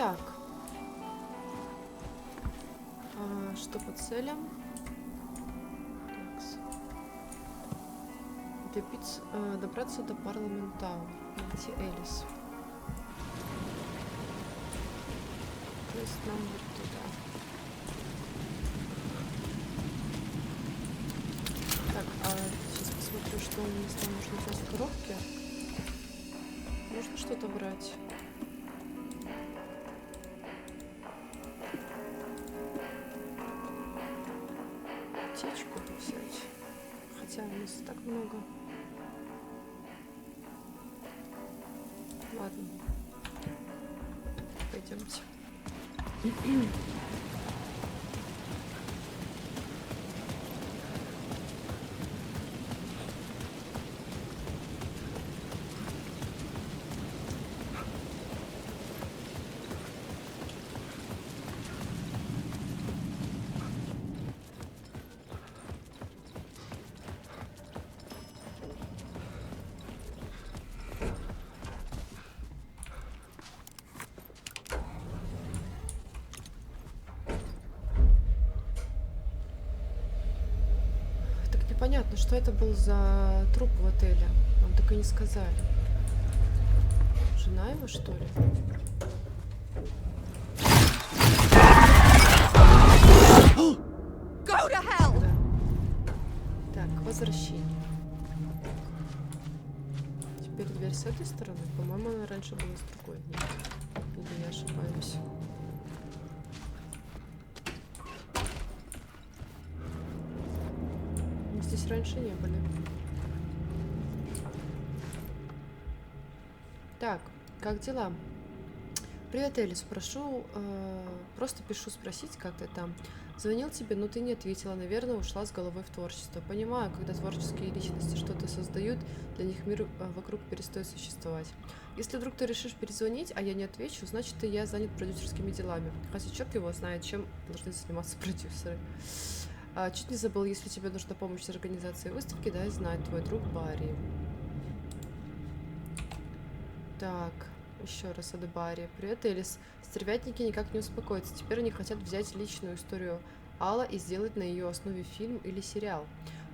Так. Что по целям? Добраться до парламентау. Найти Элис. То есть нам вот туда. Так, сейчас посмотрю, что у нас там нужно взять в коробке. Можно что-то брать? Аптечку взять. Хотя у нас так много. Ладно. Пойдемте. Понятно, что это был за труп в отеле. Нам так и не сказали. Жена его, что ли? Go to hell! Да. Так, возвращение. Теперь дверь с этой стороны. По-моему, она раньше была с другой. Или я ошибаюсь? Здесь раньше не были. Так, как дела? Привет, Элис. Прошу, просто пишу спросить, как ты там. Звонил тебе, но ты не ответила. Наверное, ушла с головой в творчество. Понимаю, когда творческие личности что-то создают, для них мир вокруг перестает существовать. Если вдруг ты решишь перезвонить, а я не отвечу, значит, я занят продюсерскими делами. Хотя черт его знает, чем должны заниматься продюсеры. Чуть не забыл, если тебе нужна помощь с организацией выставки, дай знать, твой друг Барри. Так, еще раз от Барри. Привет, Элис. Стервятники никак не успокоятся. Теперь они хотят взять личную историю Алла и сделать на ее основе фильм или сериал.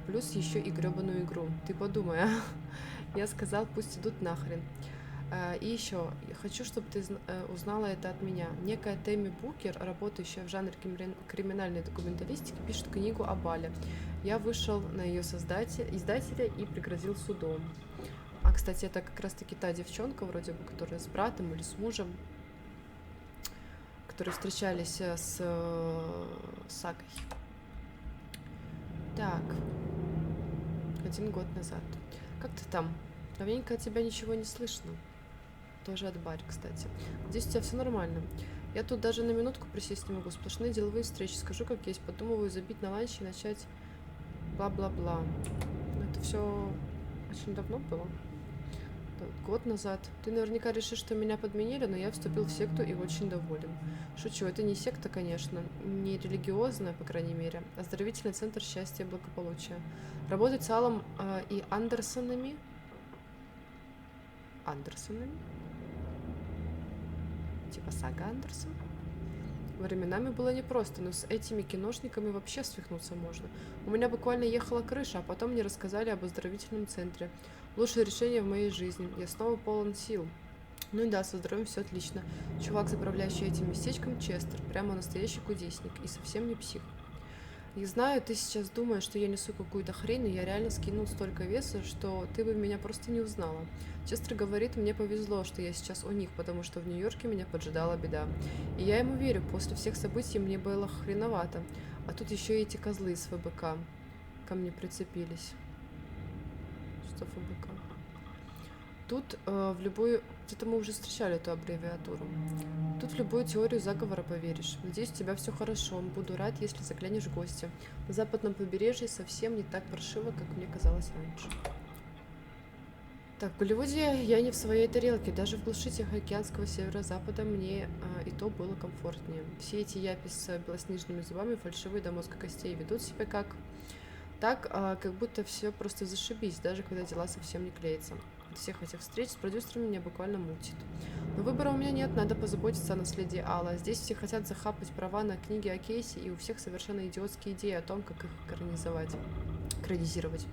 Плюс еще и гребаную игру. Ты подумай, а? Я сказал, пусть идут нахрен. И еще, хочу, чтобы ты узнала это от меня. Некая Тэмми Букер, работающая в жанре криминальной документалистики, пишет книгу о Бале. Я вышел на ее издателя и пригрозил судом. А, кстати, это как раз-таки та девчонка, вроде бы, которая с братом или с мужем, которые встречались с Сагой. Так. 1 год назад. Как ты там? Давненько от тебя ничего не слышно. Тоже от Барри, кстати. Здесь у тебя все нормально. Я тут даже на минутку присесть не могу. Сплошные деловые встречи. Скажу, как есть. Подумываю забить на ланч и начать бла-бла-бла. Это все очень давно было. Год назад. Ты наверняка решишь, что меня подменили, но я вступил в секту и очень доволен. Шучу, это не секта, конечно. Не религиозная, по крайней мере. Оздоровительный центр счастья и благополучия. Работать с Аллом и Андерсонами. Типа сага Андерсон. Временами было непросто, но с этими киношниками вообще свихнуться можно. У меня буквально ехала крыша, а потом мне рассказали об оздоровительном центре. Лучшее решение в моей жизни. Я снова полон сил. Ну и да, со здоровьем все отлично. Чувак, заправляющий этим местечком, Честер. Прямо настоящий кудесник. И совсем не псих. Я знаю, ты сейчас думаешь, что я несу какую-то хрень, но я реально скинул столько веса, что ты бы меня просто не узнала. Честер говорит, мне повезло, что я сейчас у них, потому что в Нью-Йорке меня поджидала беда. И я ему верю, после всех событий мне было хреновато. А тут еще и эти козлы из ФБК ко мне прицепились. Что ФБК? Тут в любую... Где-то мы уже встречали эту аббревиатуру. Тут в любую теорию заговора поверишь. Надеюсь, у тебя все хорошо. Буду рад, если заглянешь в гости. На западном побережье совсем не так паршиво, как мне казалось раньше. Так, в Голливуде я не в своей тарелке. Даже в глуши Тихоокеанского северо-запада мне и то было комфортнее. Все эти япи с белоснежными зубами, фальшивые до мозга костей, ведут себя как будто все просто зашибись, даже когда дела совсем не клеятся. от всех этих встреч с продюсерами меня буквально мутит. Но выбора у меня нет, надо позаботиться о наследии Алла. Здесь все хотят захапать права на книги о Кейсе, и у всех совершенно идиотские идеи о том, как их экранизировать.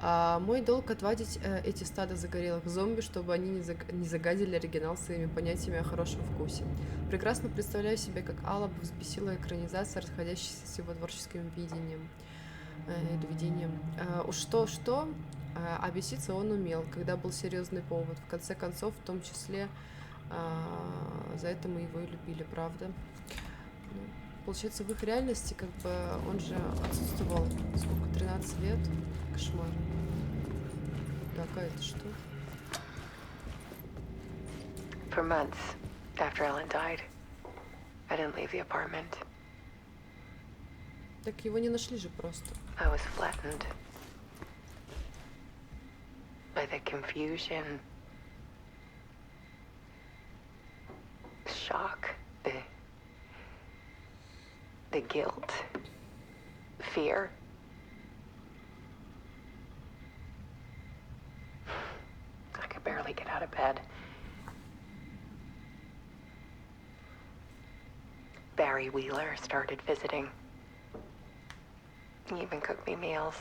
Мой долг отвадить эти стада загорелых зомби, чтобы они не загадили оригинал своими понятиями о хорошем вкусе. Прекрасно представляю себе, как Алла бы взбесила экранизация, расходящаяся с его творческим видением. Или видением. Уж что-что, а беситься он умел, когда был серьезный повод. В конце концов, в том числе, за это мы его и любили, правда? Ну, получается, в их реальности, как бы, он же отсутствовал, сколько, 13 лет? Кошмар. Так, а это что? For months after Ellen died, I didn't leave the apartment. Так его не нашли же просто. I was flattened by the confusion, shock, the guilt, fear. I could barely get out of bed. Barry Wheeler started visiting. He even cooked me meals.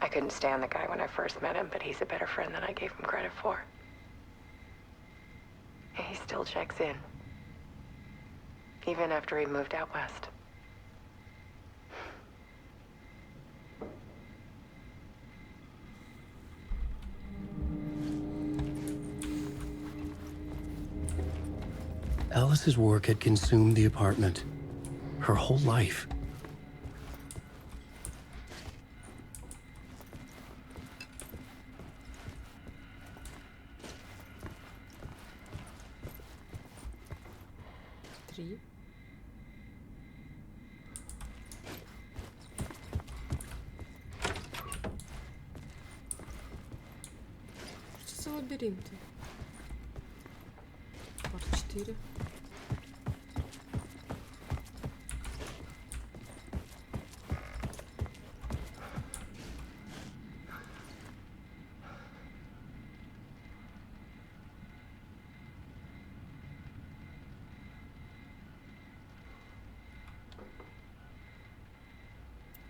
I couldn't stand the guy when I first met him, but he's a better friend than I gave him credit for. And he still checks in, even after he moved out west. Alice's work had consumed the apartment. Her whole life. Три. Что за лабиринты? Part 4.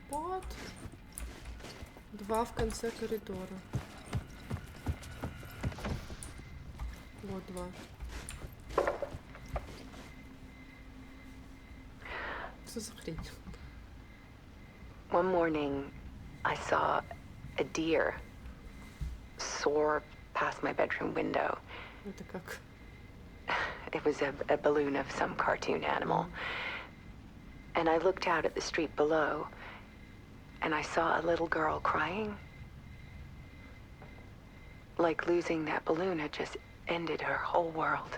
Вот. 2 в конце коридора. Вот 2. Что за хрень? One morning, I saw a deer soar past my bedroom window. Это как? It was a balloon of some cartoon animal. And I looked out at the street below, and I saw a little girl crying. Like losing that balloon had just ended her whole world.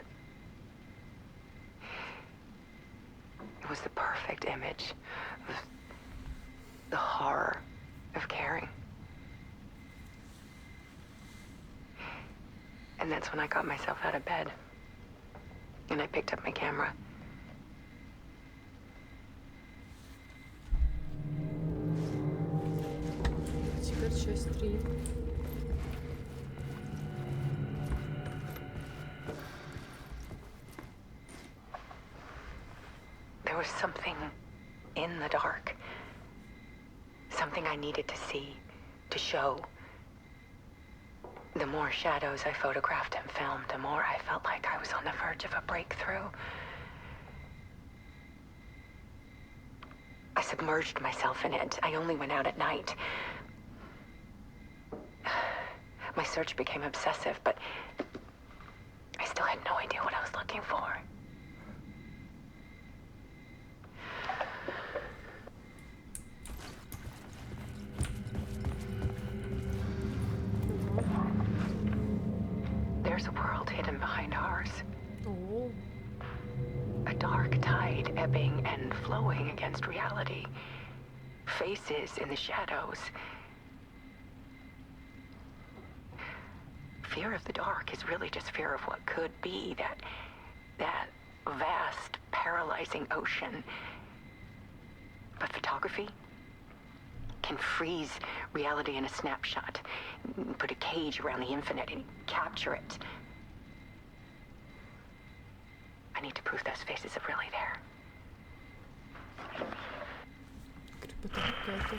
It was the perfect image of the horror of caring. And that's when I got myself out of bed. And I picked up my camera. Теперь часть 3. There was something in the dark. Something I needed to see, to show. The more shadows I photographed and filmed, the more I felt like I was on the verge of a breakthrough. I submerged myself in it. I only went out at night. My search became obsessive, but I still had no idea what I was looking for. There's a world hidden behind ours. О, A dark tide ebbing and flowing against reality. Faces in the shadows. Fear of the dark is really just fear of what could be, that vast, paralyzing ocean. But photography can freeze reality in a snapshot, put a cage around the infinite and capture it. I need to prove those faces are really there. Крепота какая-то.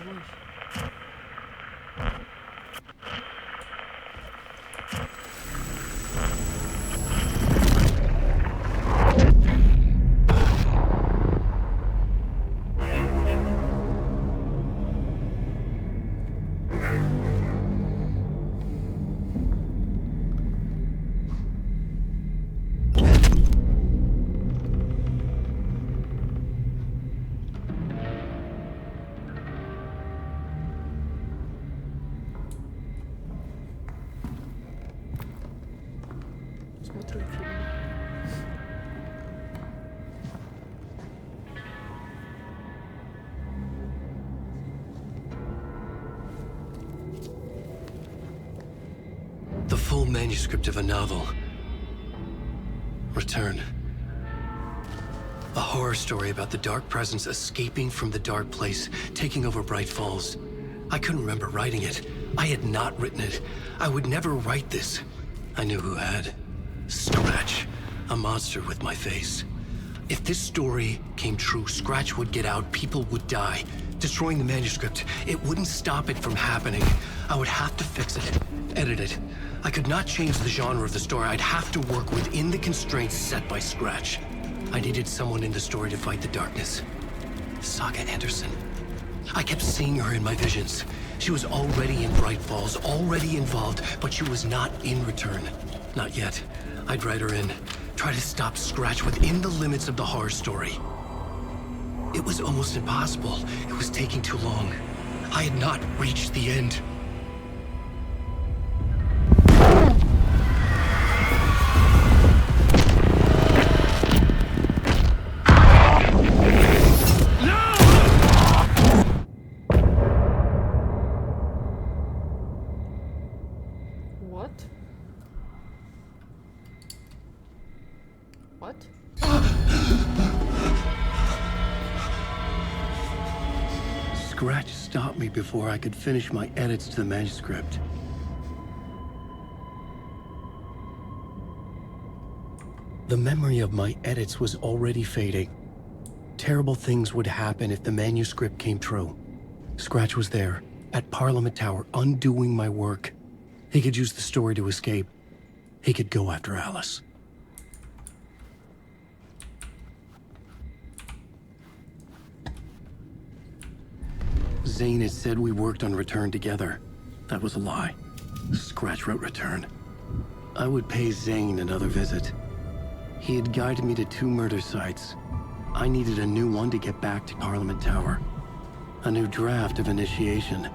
Ой. Смотрим фильм. The full manuscript of a novel. Return. A horror story about the dark presence escaping from the dark place, taking over Bright Falls. I couldn't remember writing it. I had not written it. I would never write this. I knew who had. Scratch. A monster with my face. If this story came true, Scratch would get out, people would die. Destroying the manuscript, it wouldn't stop it from happening. I would have to fix it, edit it. I could not change the genre of the story. I'd have to work within the constraints set by Scratch. I needed someone in the story to fight the darkness. Saga Anderson. I kept seeing her in my visions. She was already in Bright Falls, already involved, but she was not in Return. Not yet. I'd write her in, try to stop Scratch within the limits of the horror story. It was almost impossible. It was taking too long. I had not reached the end. What? What? Scratch stopped me before I could finish my edits to the manuscript. The memory of my edits was already fading. Terrible things would happen if the manuscript came true. Scratch was there, at Parliament Tower, undoing my work. He could use the story to escape. He could go after Alice. Zane had said we worked on Return together. That was a lie. Scratch wrote Return. I would pay Zane another visit. He had guided me to 2 murder sites. I needed a new one to get back to Parliament Tower. A new draft of initiation.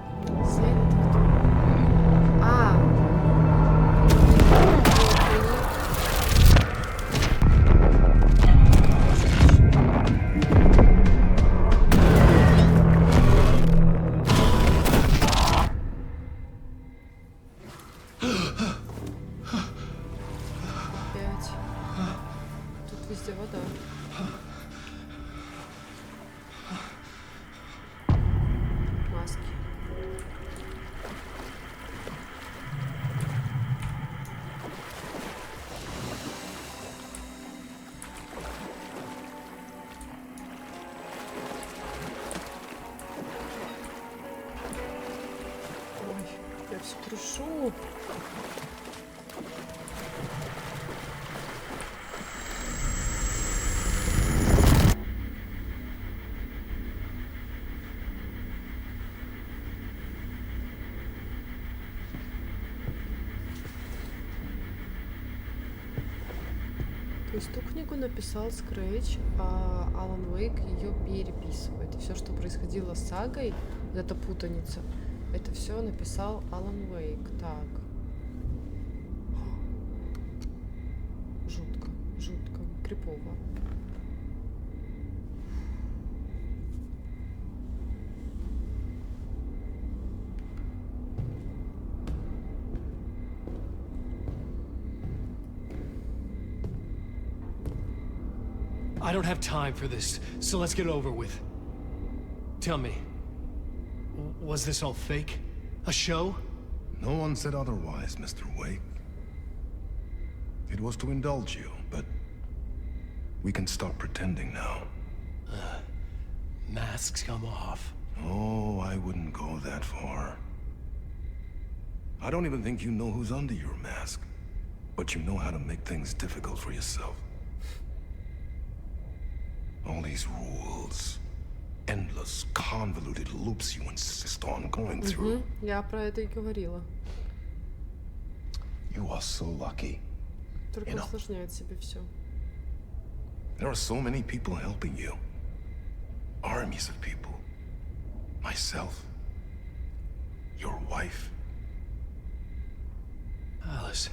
Зейн это кто? А, опять. Тут везде вода. Маски. Ой, я все трушу. То есть ту книгу написал Скрэч, а Алан Уэйк ее переписывает. И все, что происходило с сагой, вот эта путаница, это все написал Алан Уэйк. Так. Жутко, жутко, крипово. I don't have time for this, so let's get over with. Tell me, Was this all fake? A show? No one said otherwise, Mr. Wake. It was to indulge you, but we can stop pretending now. Masks come off. Oh, I wouldn't go that far. I don't even think you know who's under your mask, but you know how to make things difficult for yourself. All these rules, endless, convoluted loops you insist on going through. Я про это и говорила. You are so lucky. Только усложняет себе все. There are so many people helping you. Armies of people. Myself. Your wife. Alice.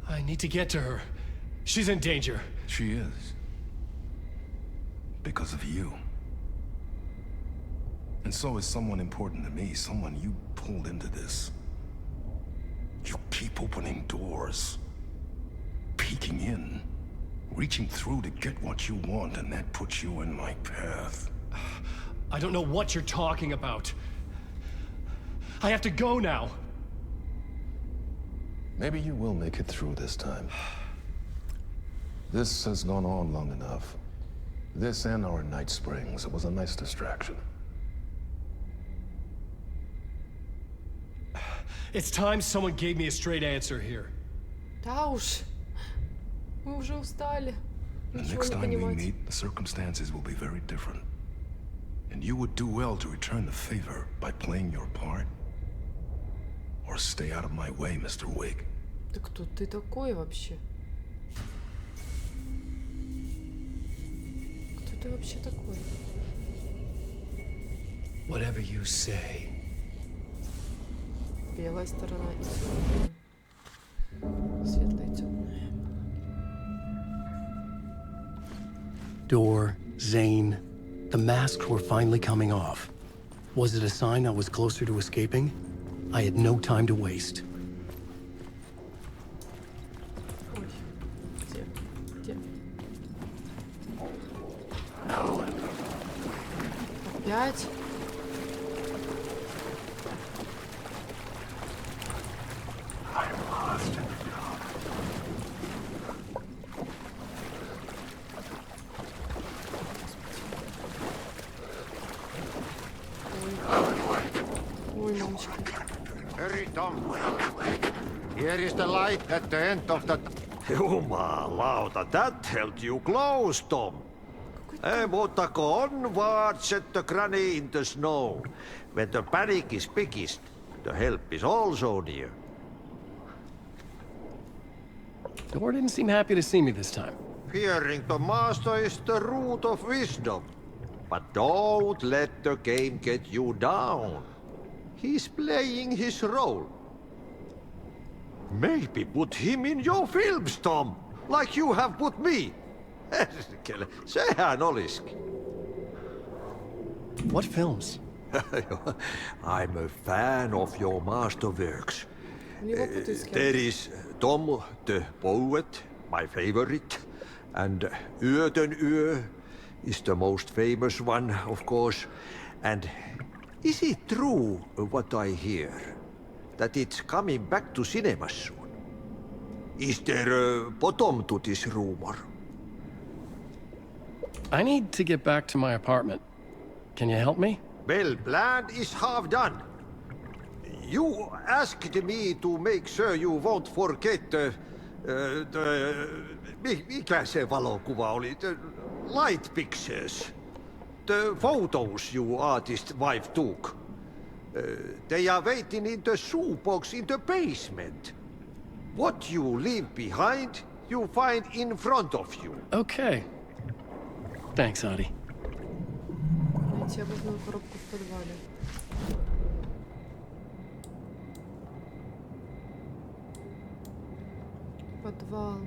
I need to get to her. She's in danger. She is. Because of you. And so is someone important to me, someone you pulled into this. You keep opening doors. Peeking in. Reaching through to get what you want, and that puts you in my path. I don't know what you're talking about. I have to go now. Maybe you will make it through this time. This has gone on long enough. This and our night springs. It was a nice distraction. It's time someone gave me a straight answer here. Да уж. Мы уже устали. The Ничего next не time we понимать. meet, the circumstances will be very different. And you would do well to return the favor by playing your part. Or stay out of my way, Mr. Wake. Да кто ты такой вообще? Кто ты вообще такой? Whatever you say. Белая сторона и темная. Светлая и темная. Door, Zane. The masks were finally coming off. Was it a sign I was closer to escaping? I had no time to waste. Ой. Где? Где? Опять? Ой, мамочка. Hurry, Tom. Here is the light at the end of the... Jumalauta, that held you close, Tom. Mutta go onwards at the granny in the snow. When the panic is biggest, the help is also near. Door didn't seem happy to see me this time. Fearing the master is the root of wisdom. But don't let the game get you down. He's playing his role. Maybe put him in your films, Tom, like you have put me. Sehän olisikin. What films? I'm a fan of your masterworks. Него путают. There is Tom the Poet, my favorite, and Yöden Yö is the most famous one, of course. And is it true what I hear, that it's coming back to cinemas soon? Is there a bottom to this rumor? I need to get back to my apartment. Can you help me? Well, plan is half done. You asked me to make sure you won't forget mikä se valokuva oli? The light pictures. The photos you artist wife took. They are waiting in the shoebox in the basement. What you leave behind, you find in front of you. Okay. Thanks, Adi. Найти обувную коробку в подвале. Подвал.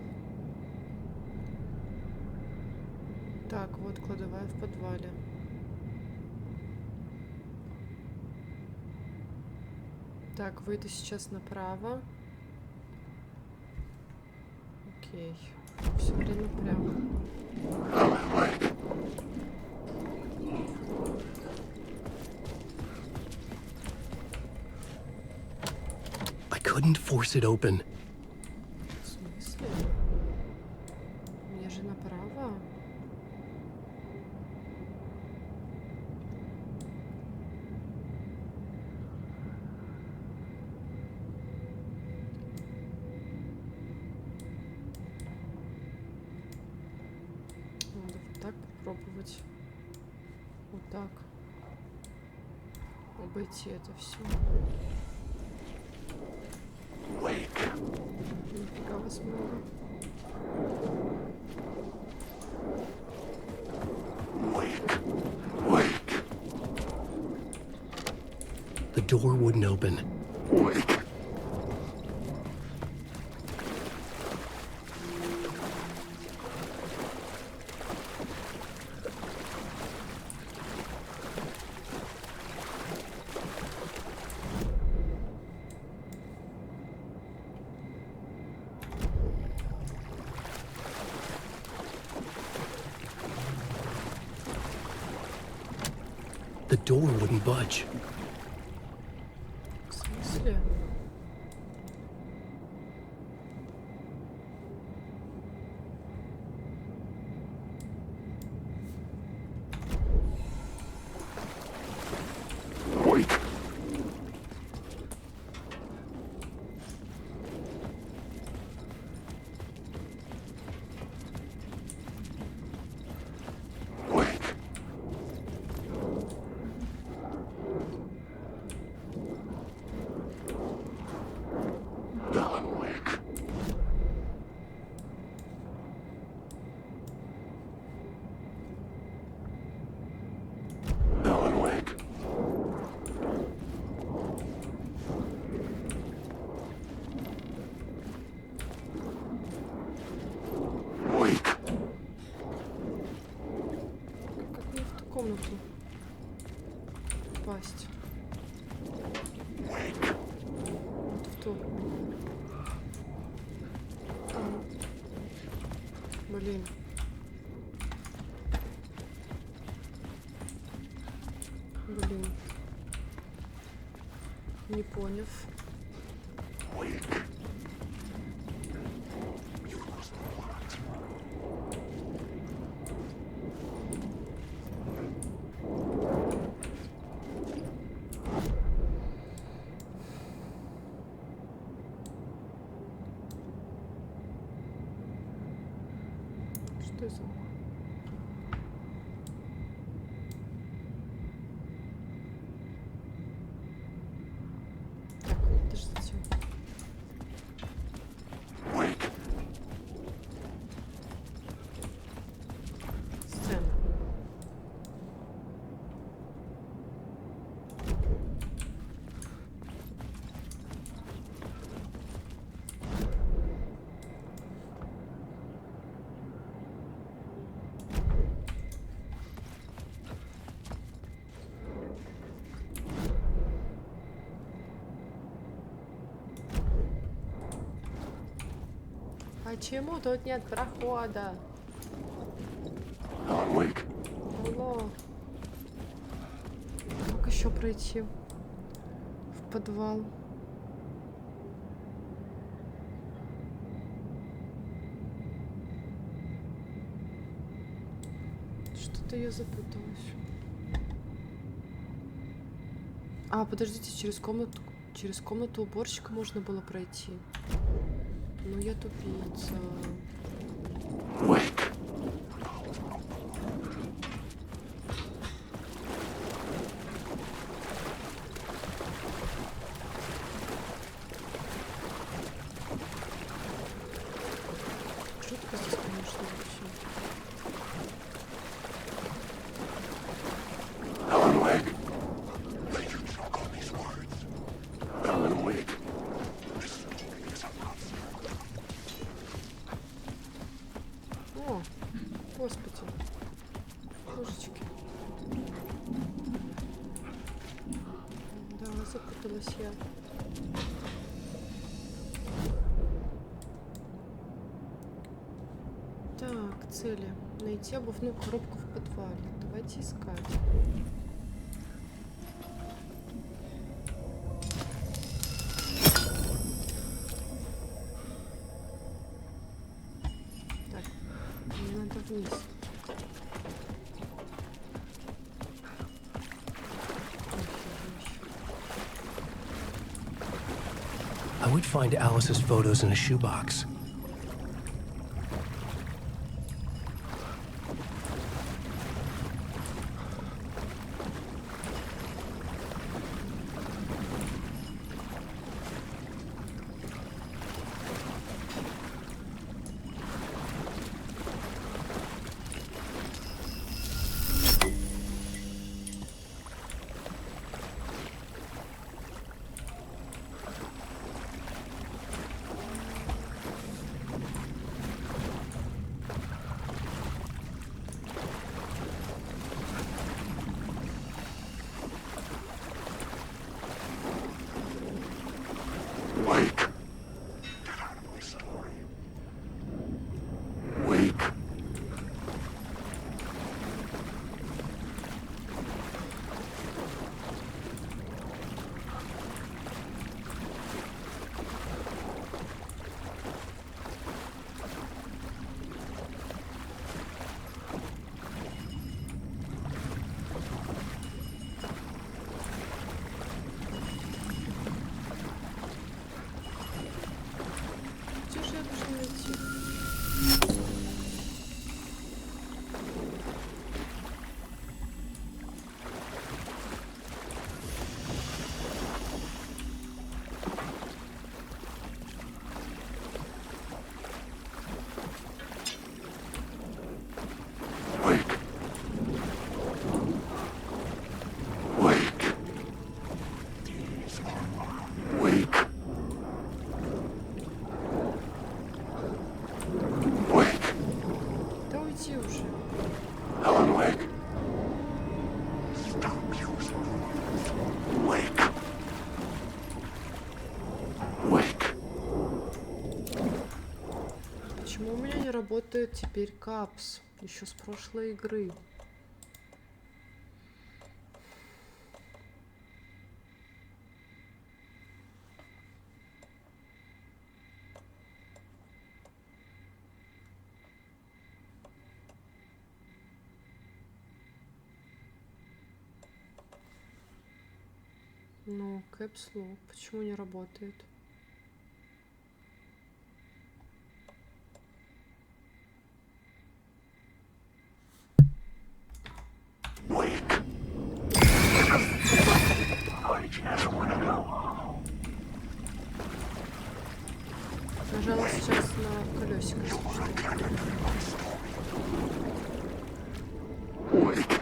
Так, вот кладовая в подвале. Так, выйду сейчас направо. Окей. Все время прямо. couldn't force it open. В смысле? Мне же направо. Надо вот так попробовать. Вот так. Обойти это все. Нифига вас много. The door wouldn't open. The door wouldn't budge. В смысле? Как мне в ту комнату попасть? Вот в ту. Блин. Блин. Не поняв. Что это? Так, подождите. Сцена. Почему тут нет прохода? Алло. Как еще пройти в подвал? Что-то я запуталась. А, подождите, через комнату уборщика можно было пройти. Ну я тупица. Жутко здесь, конечно, вообще. О, господи. Божечки. Да, запуталась я. Так, цели. Найти обувную коробку в подвале. Давайте искать. куда-то вниз. I would find Alice's photos in a shoebox. Wake. Wake. Где же я должна найти? Wake. Wake. Wake. Wake. Да уйди уже. Helen, wake. Wake. Wake. Почему у меня не работает теперь капс? Еще с прошлой игры. Ну, кэпслок почему не работает? Wake. I just want to go home. Нажала сейчас на колесико. Wake.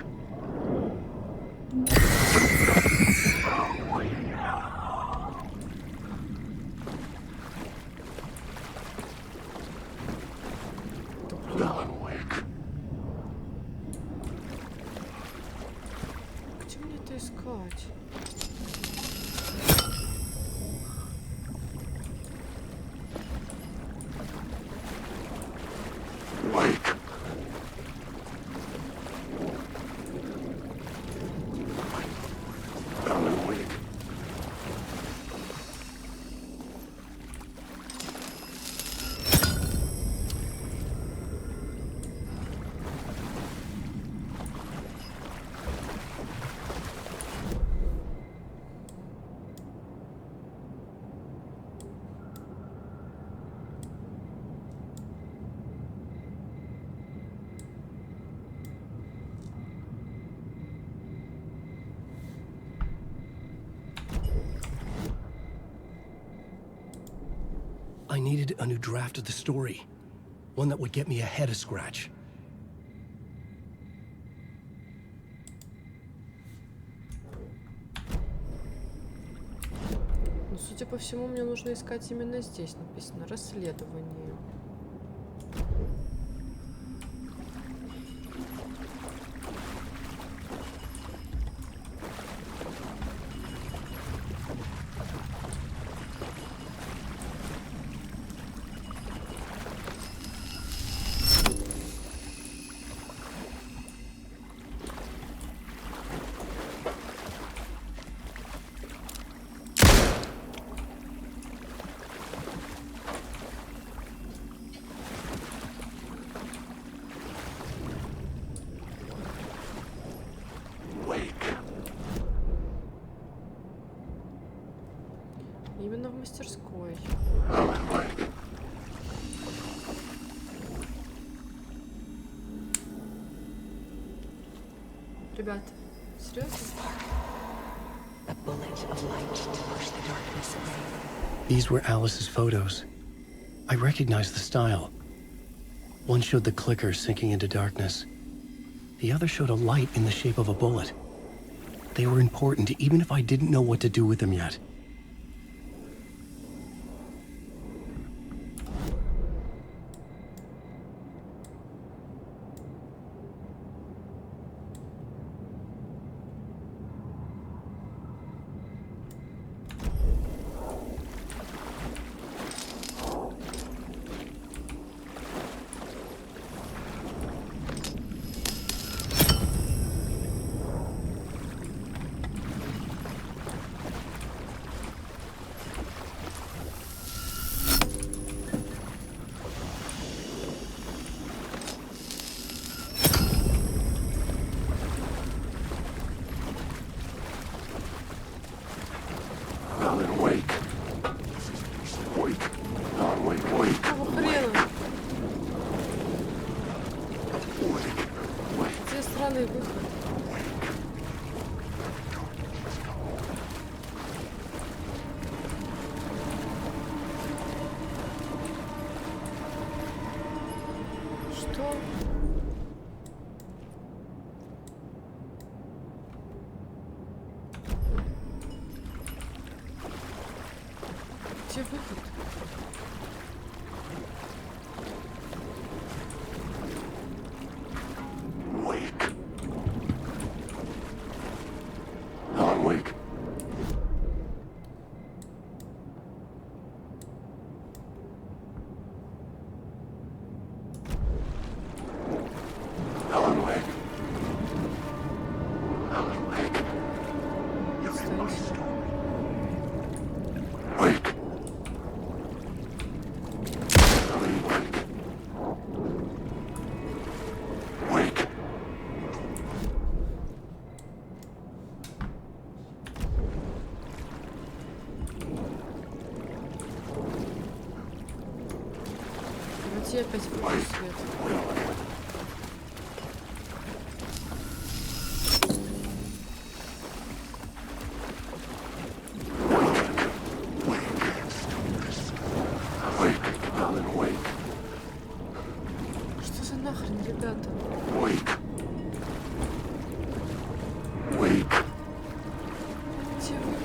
Helen, wake. Где мне это искать? Wake. Helen, wake. I needed a new draft of the story. One that would get me ahead of Scratch. Ну, судя по всему, мне нужно искать именно здесь. Написано «Расследование». мастерской. Ребята, серьезно? A bullet of light to push the darkness away. These were Alice's photos. I recognized the style. One showed the clicker sinking into darkness. The other showed a light in the shape of a bullet. They were important, even if I didn't know what to do with them yet. Какого хрена? Где странный выход? Что? Где выход? Давайте опять включу свет. Что за нахрен, ребята? Где вы?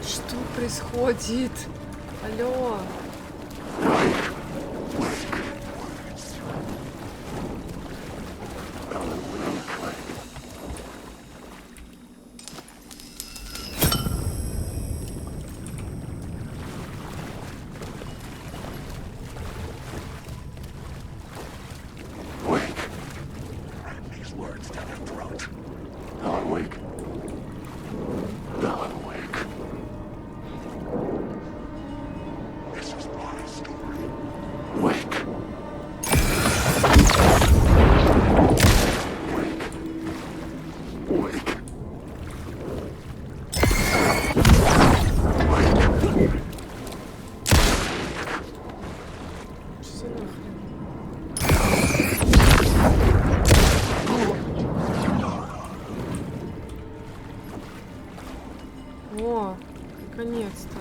Что происходит? Алло. Что за нахрен? О, наконец-то.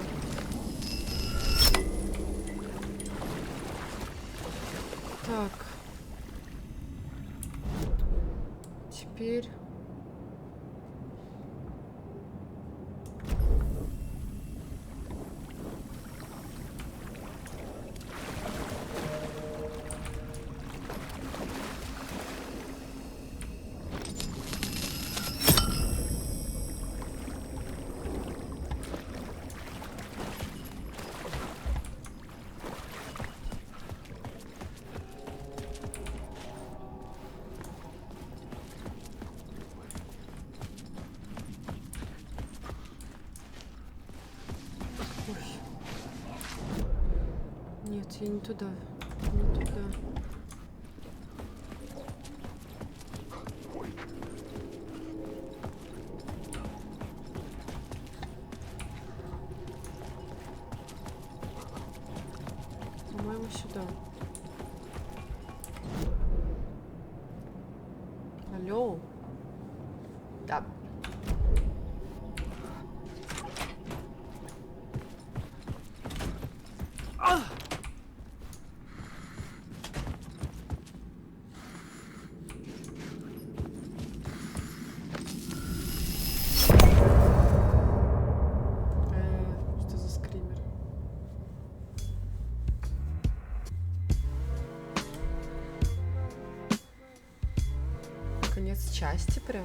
Так. Теперь... Я не туда. Не туда. По-моему, сюда. Алло. Да. Что за скример? Конец части прям.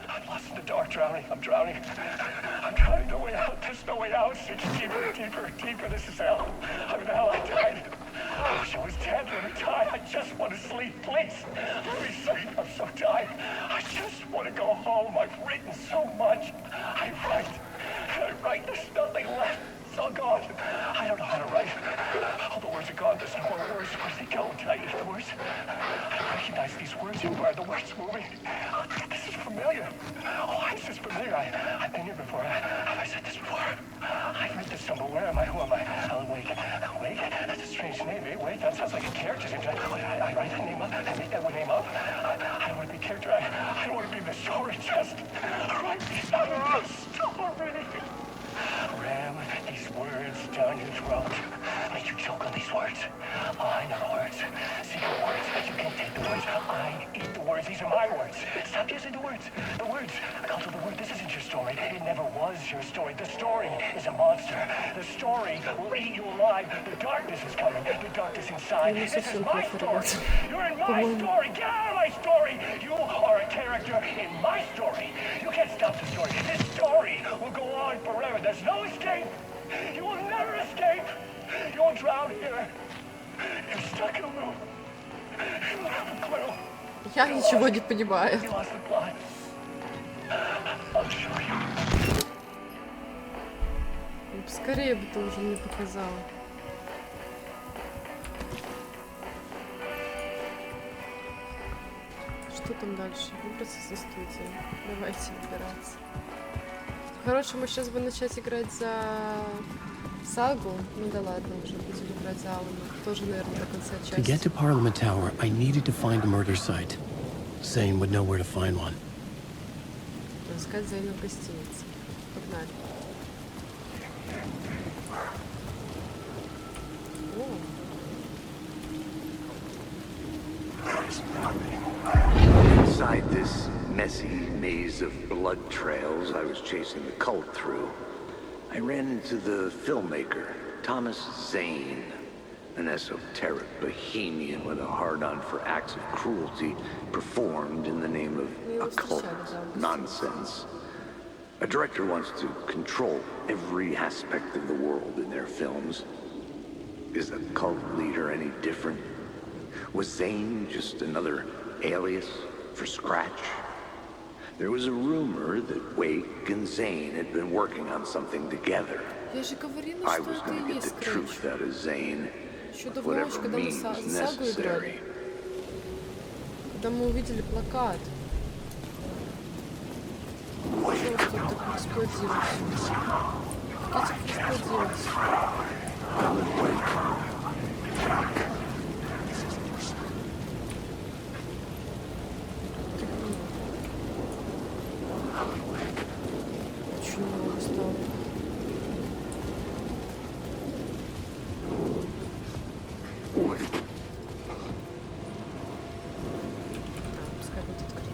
I'm lost in the dark, drowning. I'm drowning. I'm drowning. No way out. There's no way out. It's deeper, deeper, deeper. This is hell. I'm in hell. I died. I wish I was dead. Let me die. I just want to sleep, please. Let me sleep. I'm so tired. I just want to go home. I've written so much. I write. There's nothing left. It's all gone. I don't know how to write. All the words are gone. There's no more words. Where do they go? Did I get the words? I recognize these words. Where are the words moving? Oh, this is familiar. Oh, why is this familiar? I've been here before. Have I said this before? I've read this somewhere. Where am I? Who am I? Alan Wake. Wake? That's a strange name, eh? Wake? That sounds like a character's name. I write that name up. I make that name up. I don't want to be a character. I don't want to be in the story. Just write me out of the story. Ram these words down your throat. Make you choke on these words. Oh, I know the words. Secret words. You can't take the words. I eat the words. These are my words. Stop using the words. The words. I call it the word. This isn't your story. It never was your story. The story is a monster. The story will eat you alive. The darkness is coming. The darkness inside. This is my story. You're in my story. Get out of my story. You are a character in my story. You can't stop the story. This story will go on forever. There's no escape. You will never escape. You will drown here. You're stuck in a loop. You don't have a clue. Я ничего не понимаю. You lost the plot. I'll show you. Скорее бы ты уже мне показала. Что там дальше? Выбраться со студии. Давайте выбираться. Короче, мы сейчас будем начать играть за Сагу. Ну да ладно, уже будем играть за Алана. Тоже, наверное, до конца части. To get to Parliament Tower, I needed to find a murder site. Zane would know where to find one. Искать Зейна в гостинице. Погнали. Inside this messy maze of blood trails I was chasing the cult through, I ran into the filmmaker, Thomas Zane, an esoteric bohemian with a hard-on for acts of cruelty performed in the name of occult nonsense. A director wants to control every aspect of the world in their films. Is the cult leader any different? Was Zane just another alias for Scratch? There was a rumor that Wake and Zane had been working on something together. I was going to get the truth out of Zane, whatever means necessary. Когда мы увидели плакат. Что тут так расплодилось? Как это расплодилось? Очень много стало. Пускай будет открыто.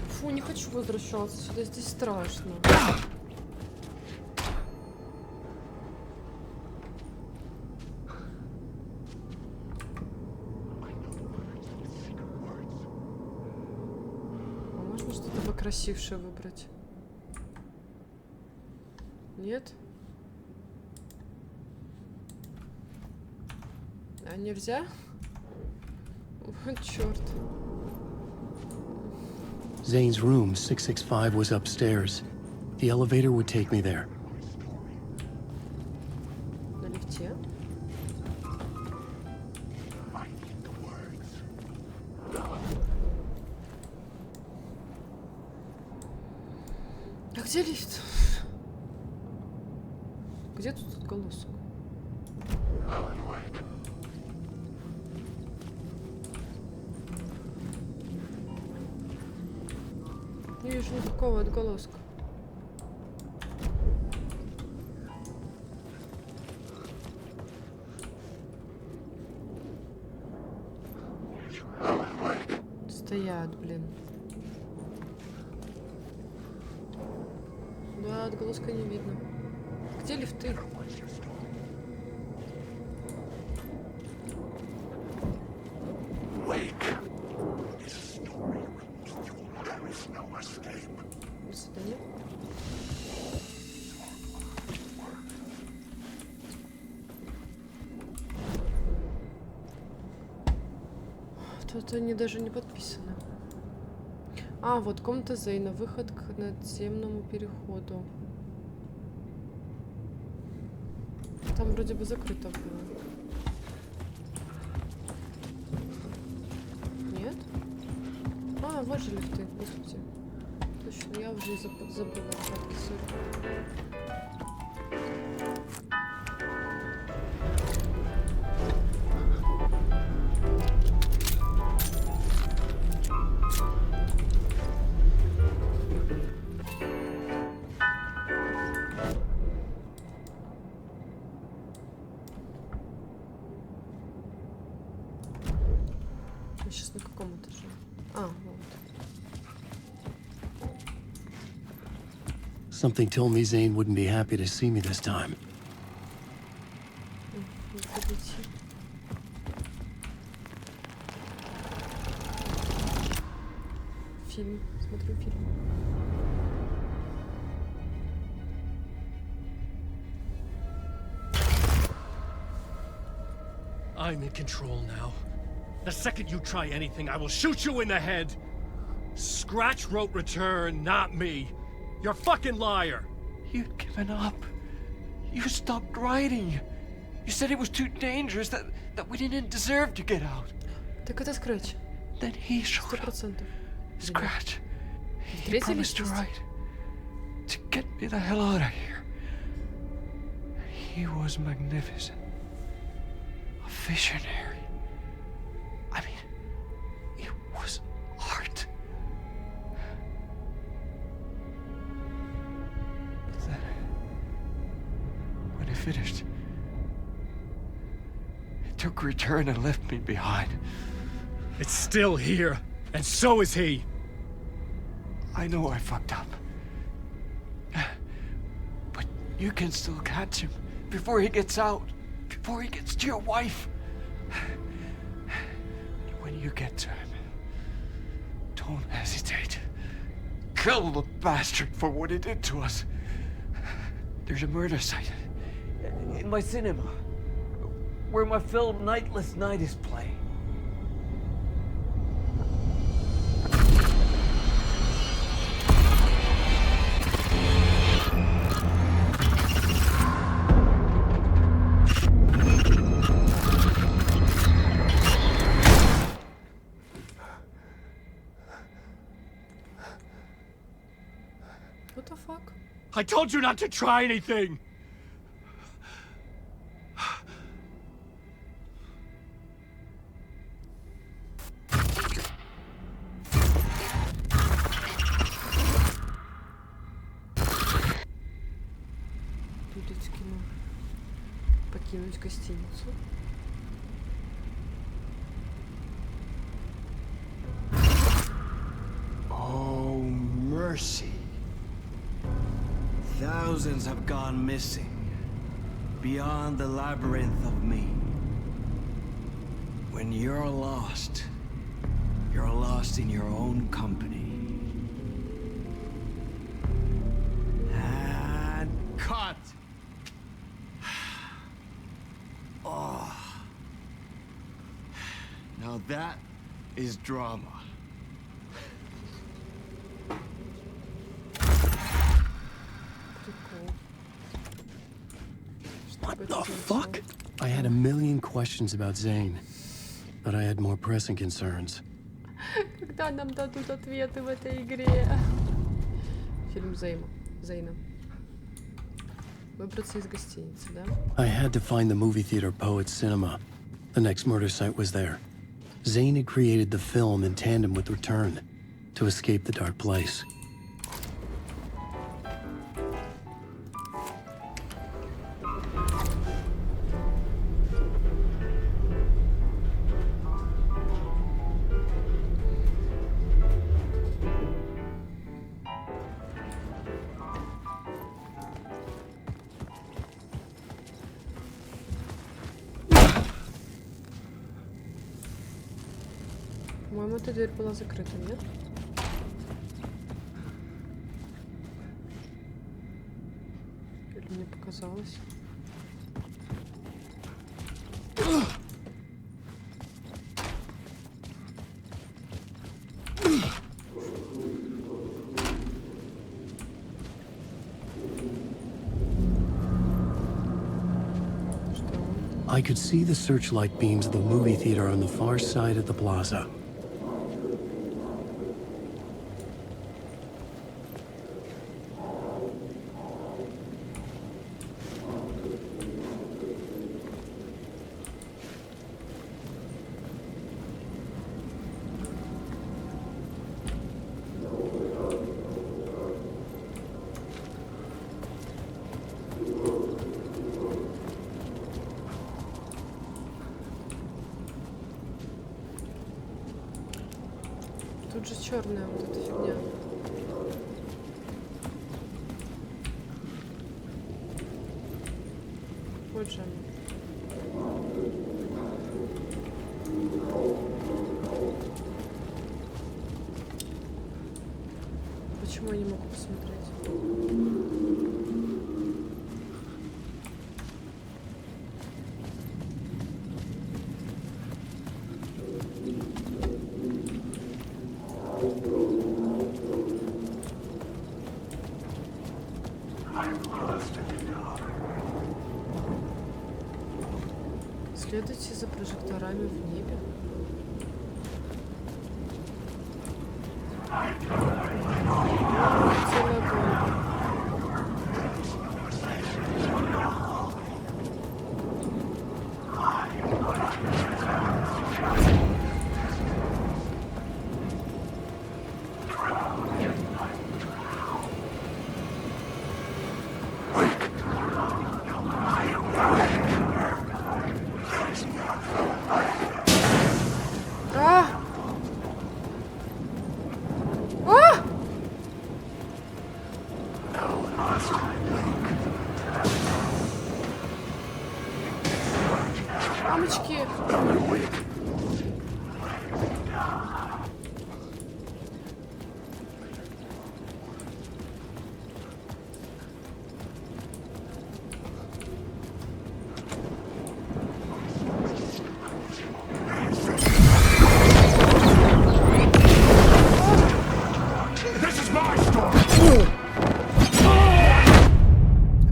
Фу, не хочу возвращаться сюда, здесь страшно. Красившее выбрать. Нет? А нельзя? Вот черт. Zane's room, 665, was upstairs. The elevator would take me there. На лифте. А где лифт? Где тут отголосок? Не вижу никакого отголоска. Стоят, блин. Да, отголоска не видно. Где лифты? Высота нет? Тут они даже не подписаны. А, вот комната Зейна. Выход к надземному переходу. Там вроде бы закрыто было. Нет? А, вот же лифты, господи. Точно, я уже забыла. Кратки, сори. Сейчас на каком этаже? А, вот. Something told me Zane wouldn't be happy to see me this time. Фильм. Смотрю фильм. I'm in control now. The second you try anything, I will shoot you in the head. Scratch wrote return, not me. You're a fucking liar. You'd given up. You stopped writing. You said it was too dangerous, that we didn't deserve to get out. Так это Scratch. Then he showed up. 100%. Scratch. He Третий promised to личность. write. To get me the hell out of here. He was magnificent. A visionary. I mean, it was art. But then, when it finished, it took a return and left me behind. It's still here, and so is he. I know I fucked up. But you can still catch him before he gets out, before he gets to your wife. When you get to him, don't hesitate. Kill the bastard for what he did to us. There's a murder site in my cinema where my film Nightless Night is playing. What the fuck? I told you not to try anything. Будет в кино. Покинуть гостиницу. Oh, mercy. Thousands have gone missing. Beyond the labyrinth of me. When you're lost in your own company. And cut! Oh. Now that is drama. fuck? I had a million questions about Zane, but I had more pressing concerns. Когда нам дадут ответы в этой игре? Фильм Зейна. Выбраться из гостиницы, да? I had to find the movie theater Poets Cinema. The next murder site was there. Zane had created the film in tandem with Return to escape the dark place. По-моему, эта дверь была закрыта, нет? Или мне показалось? I could see the searchlight beams of the movie theater on the far side of the plaza. Тут же черная вот эта фигня. Вот же она. Почему я не могу посмотреть? Следуйте за прожекторами в небе. Целая гонка. Мамочки!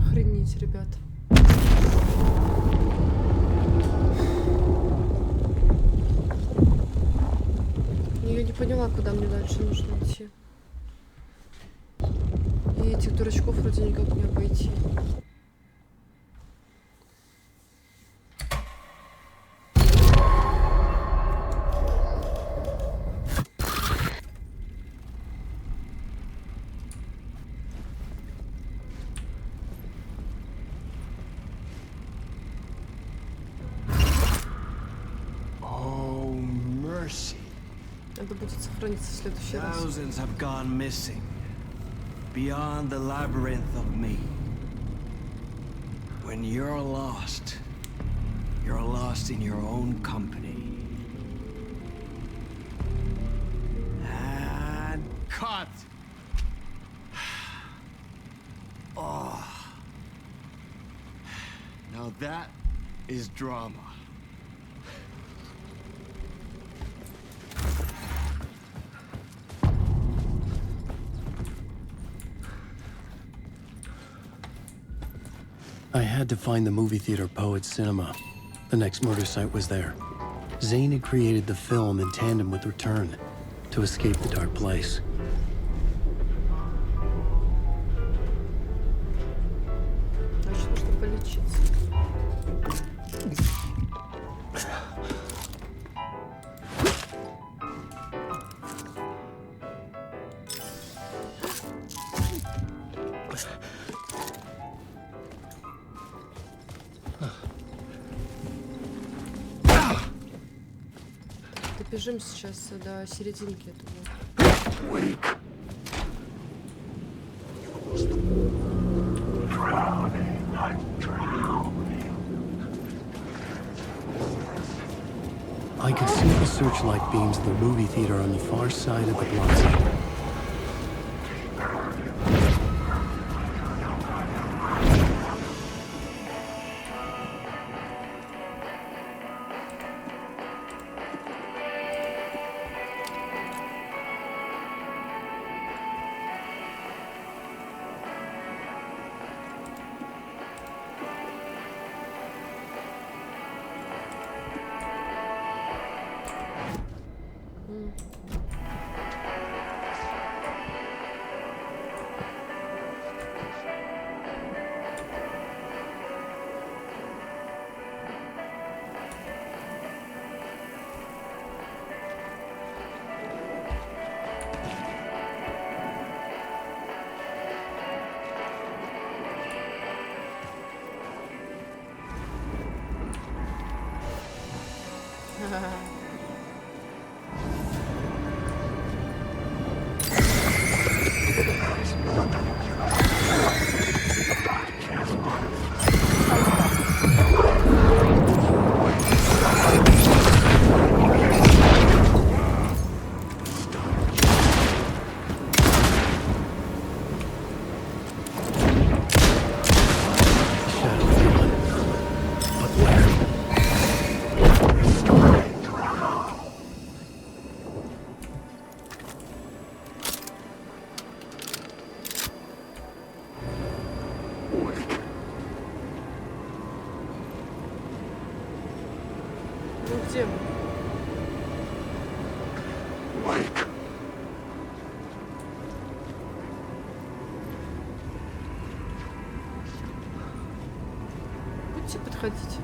Охренеть, ребят. Я не поняла, куда мне дальше нужно идти. И этих дурачков вроде никак не обойти. Oh, mercy. Надо будет сохраниться в следующий раз. Thousands have gone missing, beyond the labyrinth of me. When you're lost in your own company. And cut! Oh. Now that is drama. I had to find the movie theater Poet Cinema. The next murder site was there. Zane had created the film in tandem with Return to escape the dark place. Значит, нужно полечиться. Добежим сейчас до серединки этого. I could see the searchlight beams of the movie theater on the far side of the plaza. Ну где мы? Будете подходить?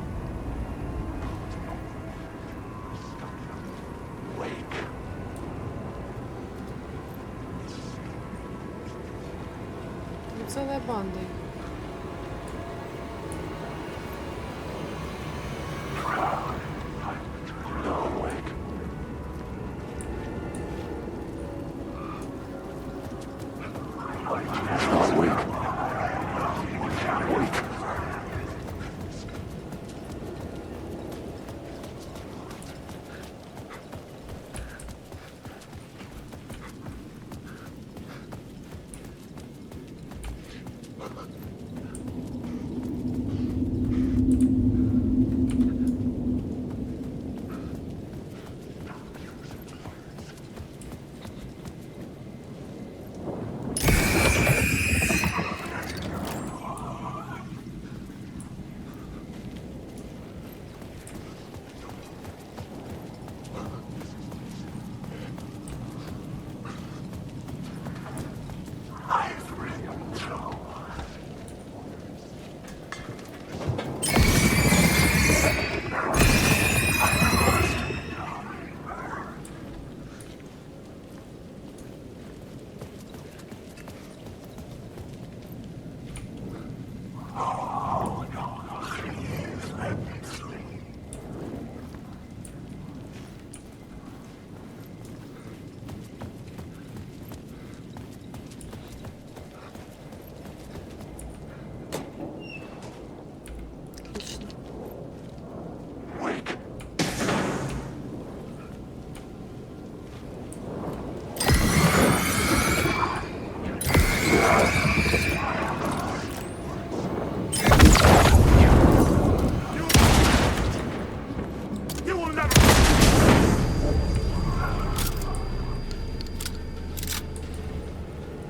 Ну, целая банда их.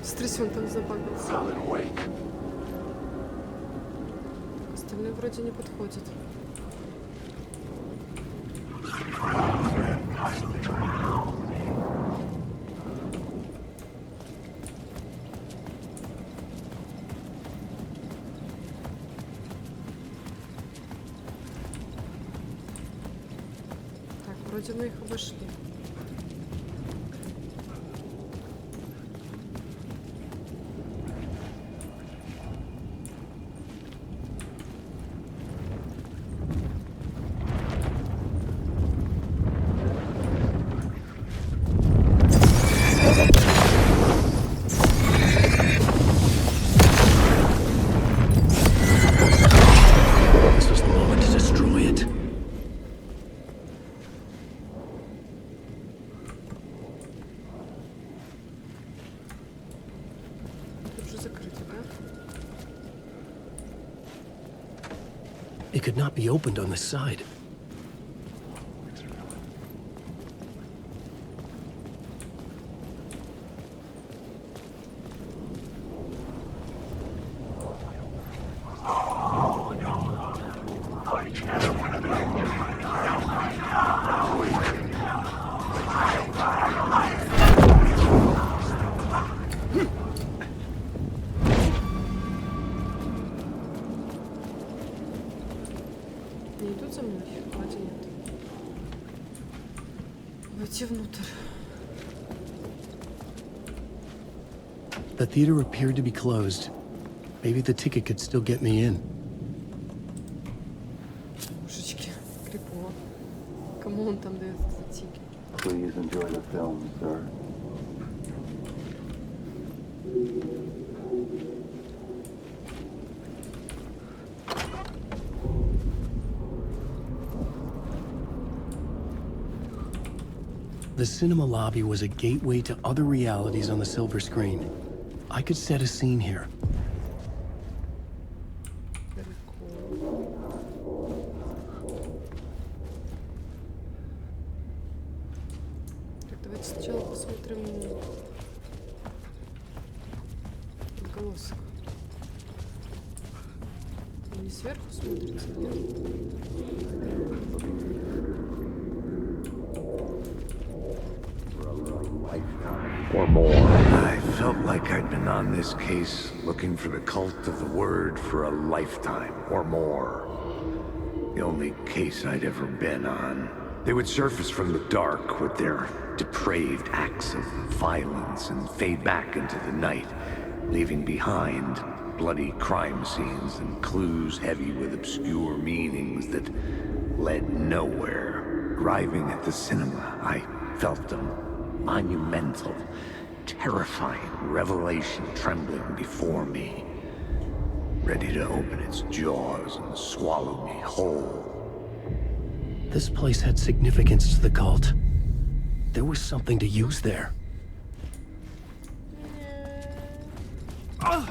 Смотрите, он там забагался. остальные вроде не подходят. Так, вроде мы их обошли. This was the moment to destroy it. Тут же закрыто, да? It could not be opened on this side. Не идут за мной? Вроде нет. Войти внутрь. The theater appeared to be closed. Maybe the ticket could still get me in. Мужички, крипово. Кому он там дает этот тикет? Please enjoy the film, sir. The cinema lobby was a gateway to other realities on the silver screen. I could set a scene here. Так, давайте сначала посмотрим отголосок. Он не сверху смотрится, нет? Or more. I felt like I'd been on this case looking for the cult of the word for a lifetime or more. The only case I'd ever been on. They would surface from the dark with their depraved acts of violence and fade back into the night, leaving behind bloody crime scenes and clues heavy with obscure meanings that led nowhere. Arriving at the cinema, I felt them. Monumental, terrifying revelation trembling before me, ready to open its jaws and swallow me whole. This place had significance to the cult. There was something to use there. О!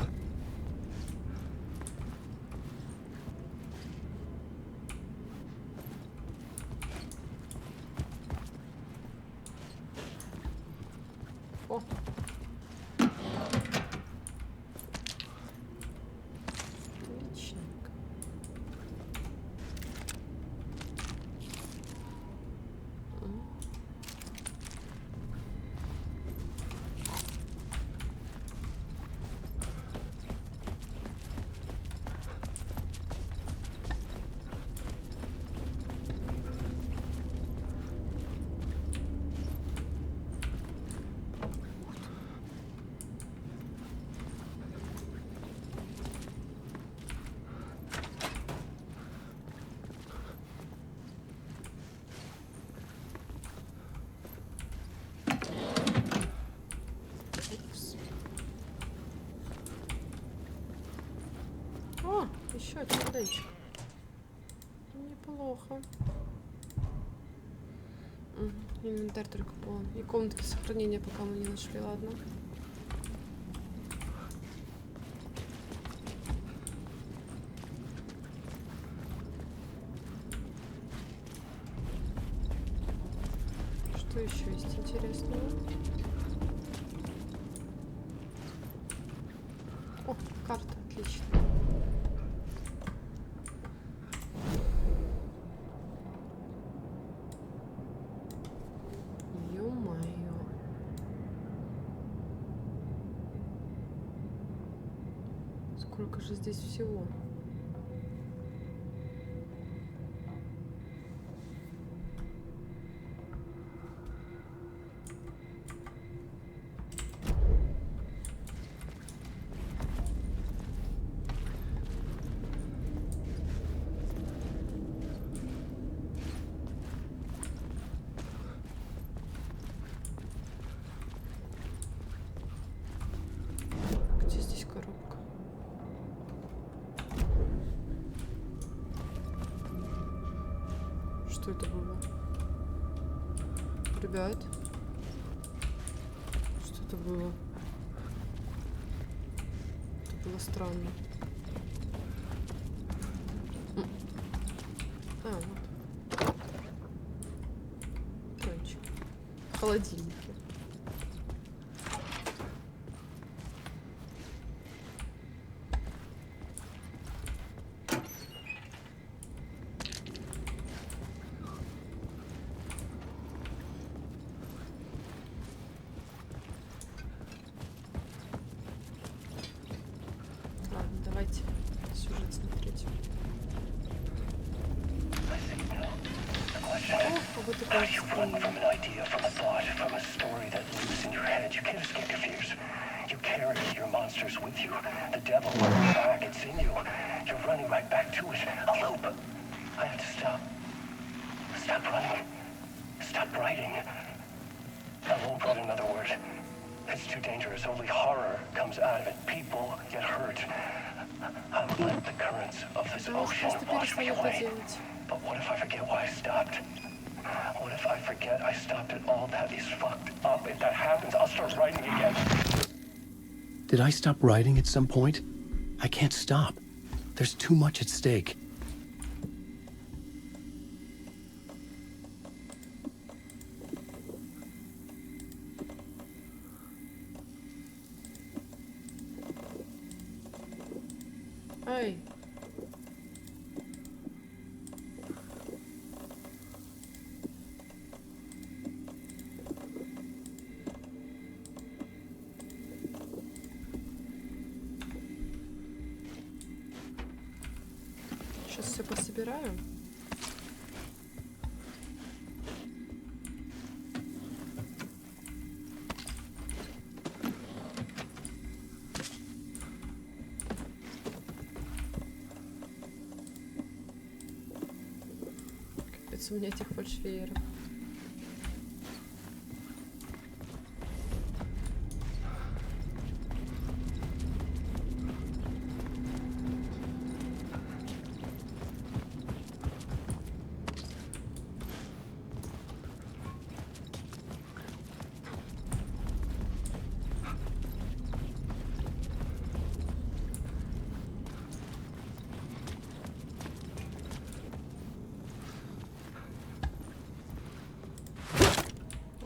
Отличненько. О, еще чемоданчик. Неплохо. Инвентарь только полон. И комнатки сохранения пока мы не нашли, ладно. Что еще есть интересного? О, карта, отлично. Сколько же здесь всего? Где здесь коробка? Что это было? Ребят? Что это было? Это было странно. А, вот. Патрончики. Холодильники. Ладно, давайте сюжет смотреть. О, вот How такой do you run from an idea, from a thought, from a story that lives in your head? You can't escape your fears. You carry your monsters with you. The devil on your back, it's in you. You're running right back to it. A loop. I have to stop. Stop running. Stop writing. I won't write another word. It's too dangerous. Only horror comes out of it. People get hurt. I will let the currents of this ocean wash me away. But what if I forget why I stopped? What if I forget I stopped it all? That is fucked up. If that happens, I'll start writing again. Did I stop writing at some point? I can't stop. There's too much at stake. Ай. Сейчас все пособираю. Капец, у меня этих фальшвееров.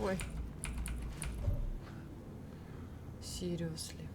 Ой. Seriously.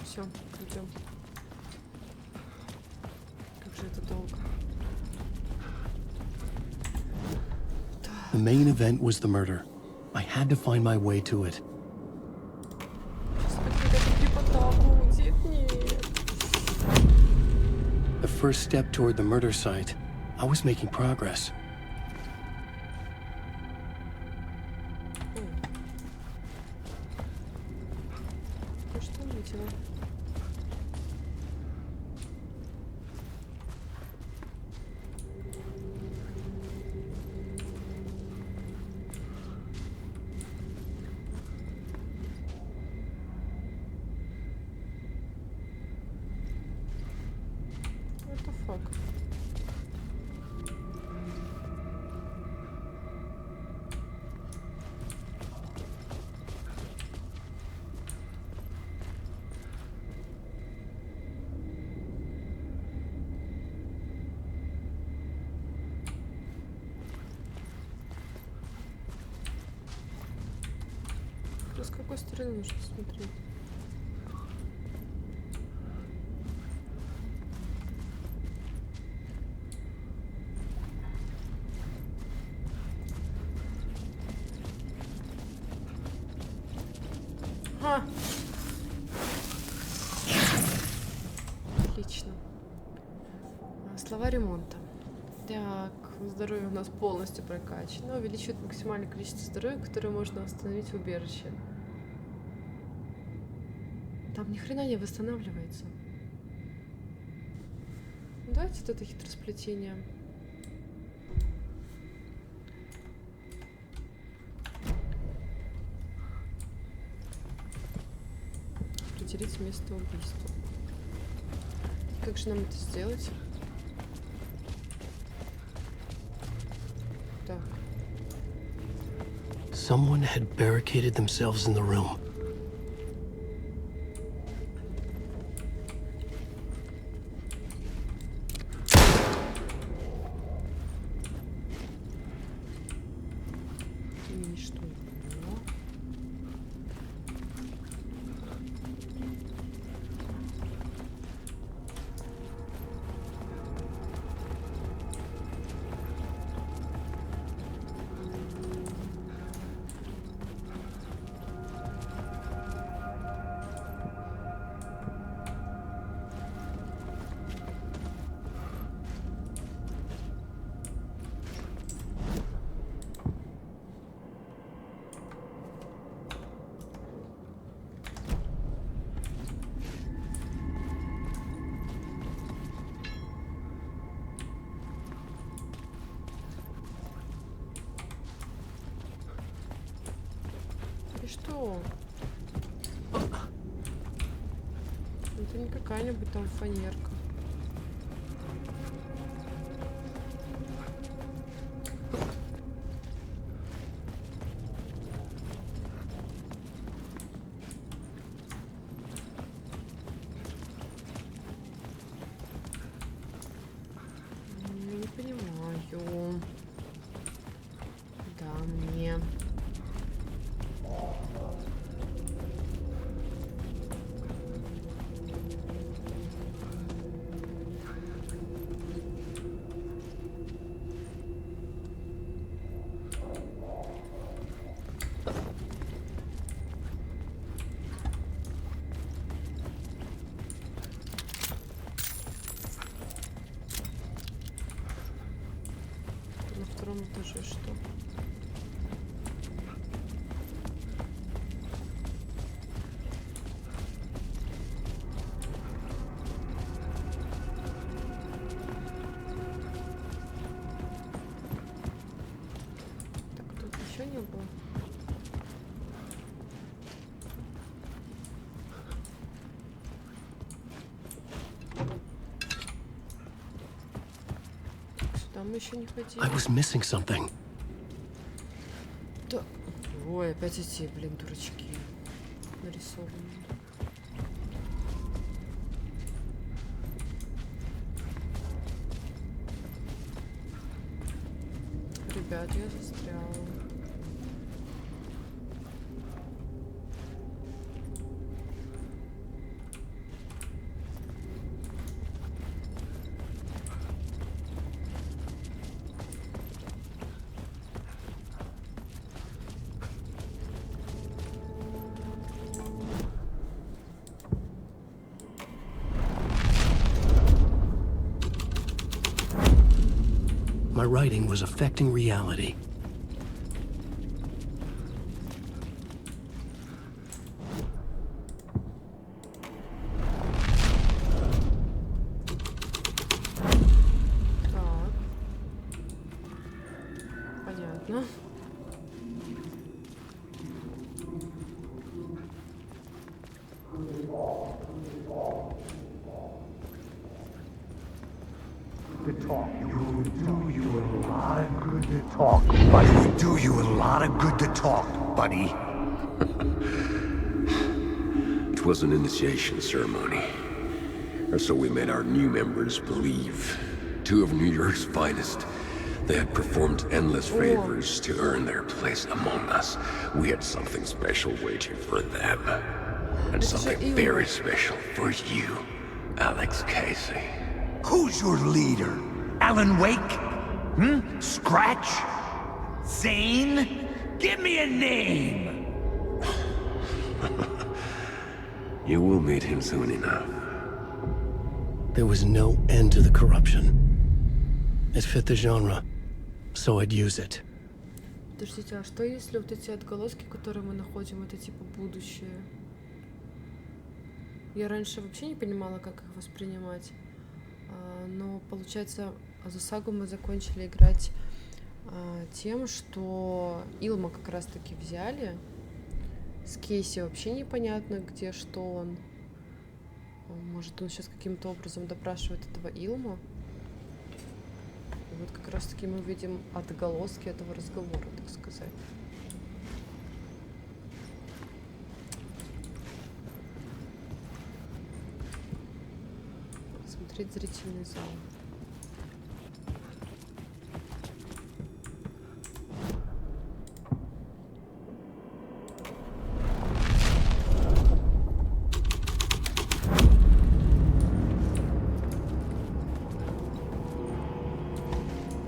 Все, идем. Как же это долго. The main event was the murder. I had to find my way to it. The first step toward the murder site. I was making progress. Что увидела? какой стороны нужно смотреть? Отлично. Слова ремонта. Так, здоровье у нас полностью прокачано. Увеличивает максимальное количество здоровья, которое можно восстановить в убежище. Там ни хрена не восстанавливается. Давайте вот это хитросплетение. Определить место убийства. Как же нам это сделать? Так. Someone had barricaded themselves in the room. Что? Это не какая-нибудь там фанерка. Я не понимаю. Да, мне. На втором этаже что? Так, тут еще не было. Сюда мы еще не ходили. I was missing something. Да. Ой, опять эти, блин, дурачки нарисованы. Ребят, я застряла. My writing was affecting reality. Так. Понятно. To talk. Do you a lot of good to talk, buddy. Do you a lot of good to talk, buddy. It was an initiation ceremony. Or so we made our new members believe. Two of New York's finest. They had performed endless favors to earn their place among us. We had something special waiting for them. And something very special for you, Alex Casey. Who's your leader? Alan Wake? Scratch? Zane? Give me a name! You will meet him soon enough. There was no end to the corruption. It fit the genre, so I'd use it. Подождите, а что если вот эти отголоски, которые мы находим, это типа будущее? Я раньше вообще не понимала, как их воспринимать. Но получается, за сагу мы закончили играть тем, что Илма как раз таки взяли. С Кейси вообще непонятно, где что он. Может, он сейчас каким-то образом допрашивает этого Илму. И вот как раз таки мы видим отголоски этого разговора, так сказать. Смотреть зрительный зал.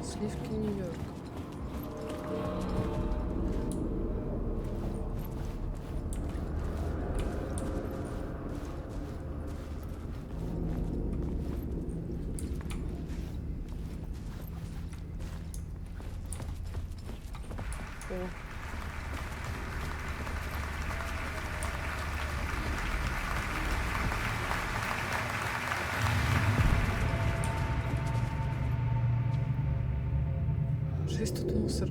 Сливки Нью-Йорк. О. Жесть, тут мусор.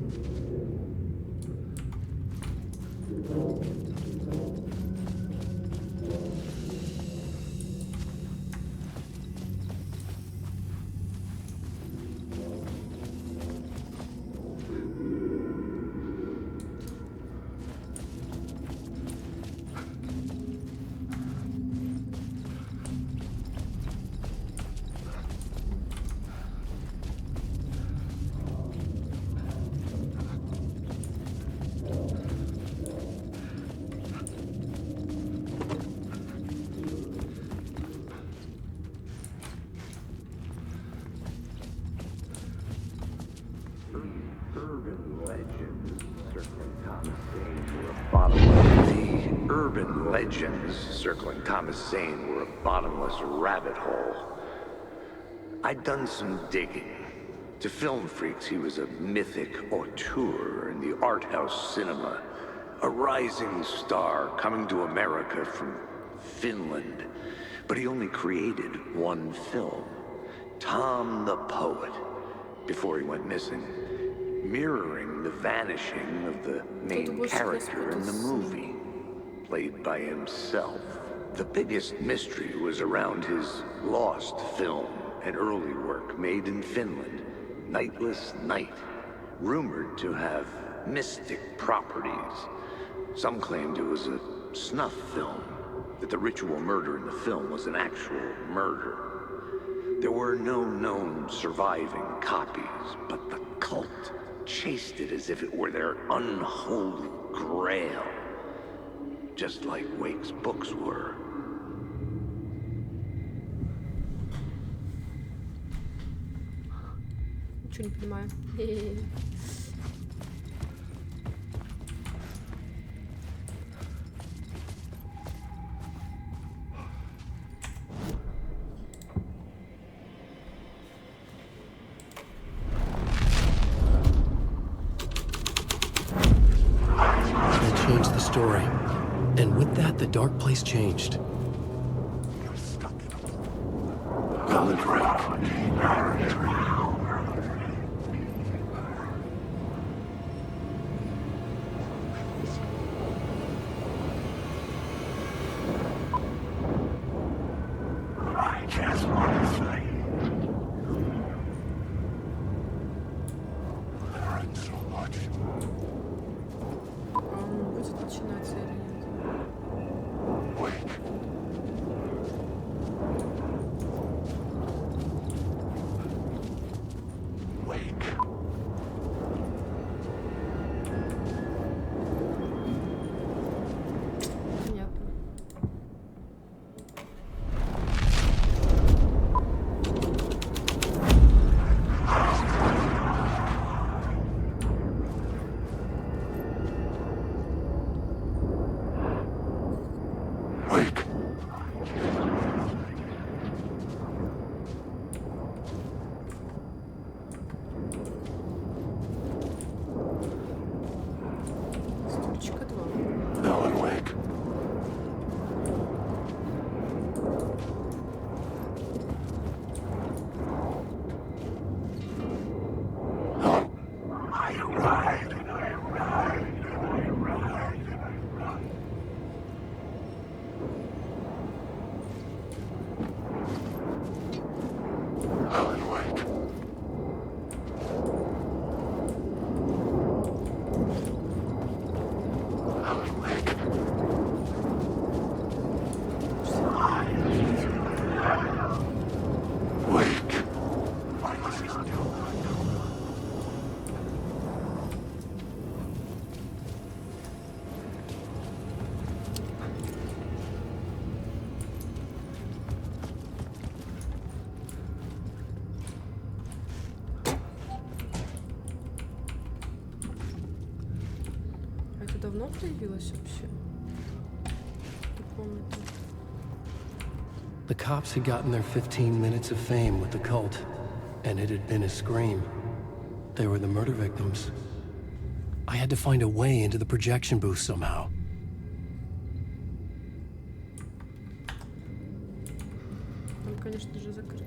Urban legends circling Thomas Zane were a bottomless rabbit hole. I'd done some digging. To film freaks, he was a mythic auteur in the art house cinema. A rising star coming to America from Finland. But he only created one film, Tom the Poet, before he went missing, mirroring the vanishing of the main character in the movie, played by himself. The biggest mystery was around his lost film, an early work made in Finland, Nightless Night, rumored to have mystic properties. Some claimed it was a snuff film, that the ritual murder in the film was an actual murder. There were no known surviving copies, but the cult chased it as if it were their unholy grail, just like Wake's books were. Ничего не понимаю. I changed the story. And with that, the dark place changed. I just want to say, learned so much. Будет начинаться или нет? Wake. давно появилась вообще? Не помню. The cops had gotten their 15 minutes of fame with the cult, and it had been a scream. They were the murder victims. I had to find a way into the projection booth somehow. Там, конечно же, закрыто.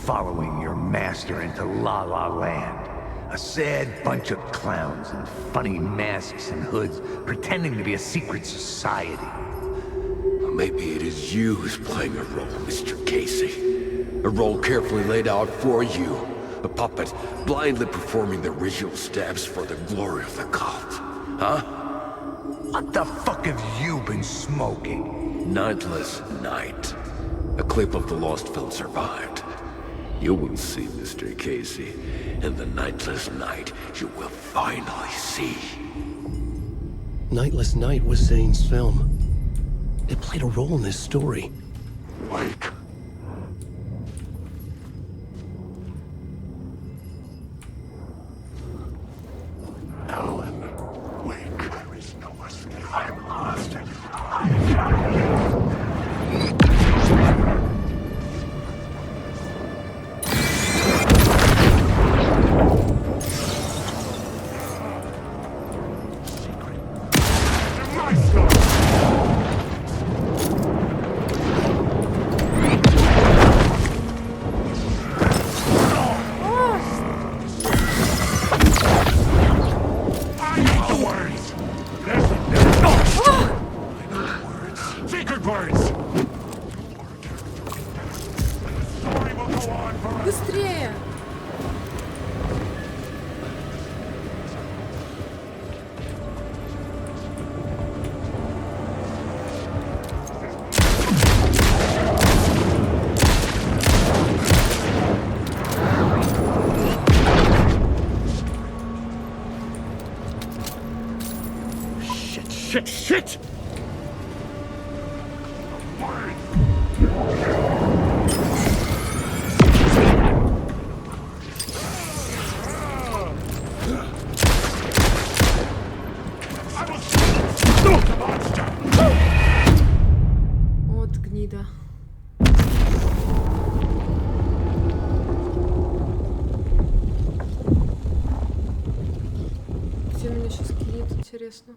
Following your master into La La Land. A sad bunch of clowns in funny masks and hoods pretending to be a secret society. Maybe it is you who's playing a role, Mr. Casey. A role carefully laid out for you. A puppet blindly performing the ritual steps for the glory of the cult. Huh? What the fuck have you been smoking? Nightless Night. A clip of the lost film survived. You will see, Mr. Casey. In the Nightless Night, you will finally see. Nightless Night was Zane's film. It played a role in this story. Wake. Alan, wake. There is no escape. I'm lost. Быстрее! Shit! Вот гнида. Где меня сейчас кинет, интересно?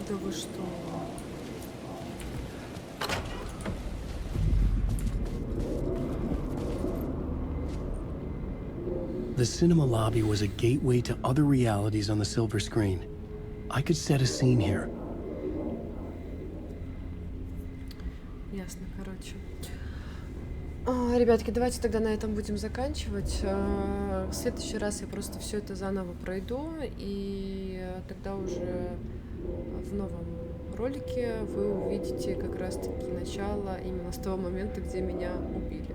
Да вы что? The cinema lobby was a gateway to other realities on the silver screen. I could set a scene here. Ясно, короче. Ребятки, давайте тогда на этом будем заканчивать. В следующий раз я просто все это заново пройду, и тогда уже в новом ролике вы увидите как раз-таки начало именно с того момента, где меня убили.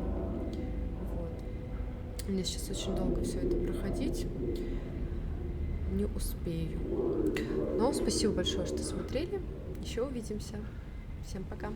Вот. Мне сейчас очень долго все это проходить. Не успею. Но спасибо большое, что смотрели. Еще увидимся. Всем пока.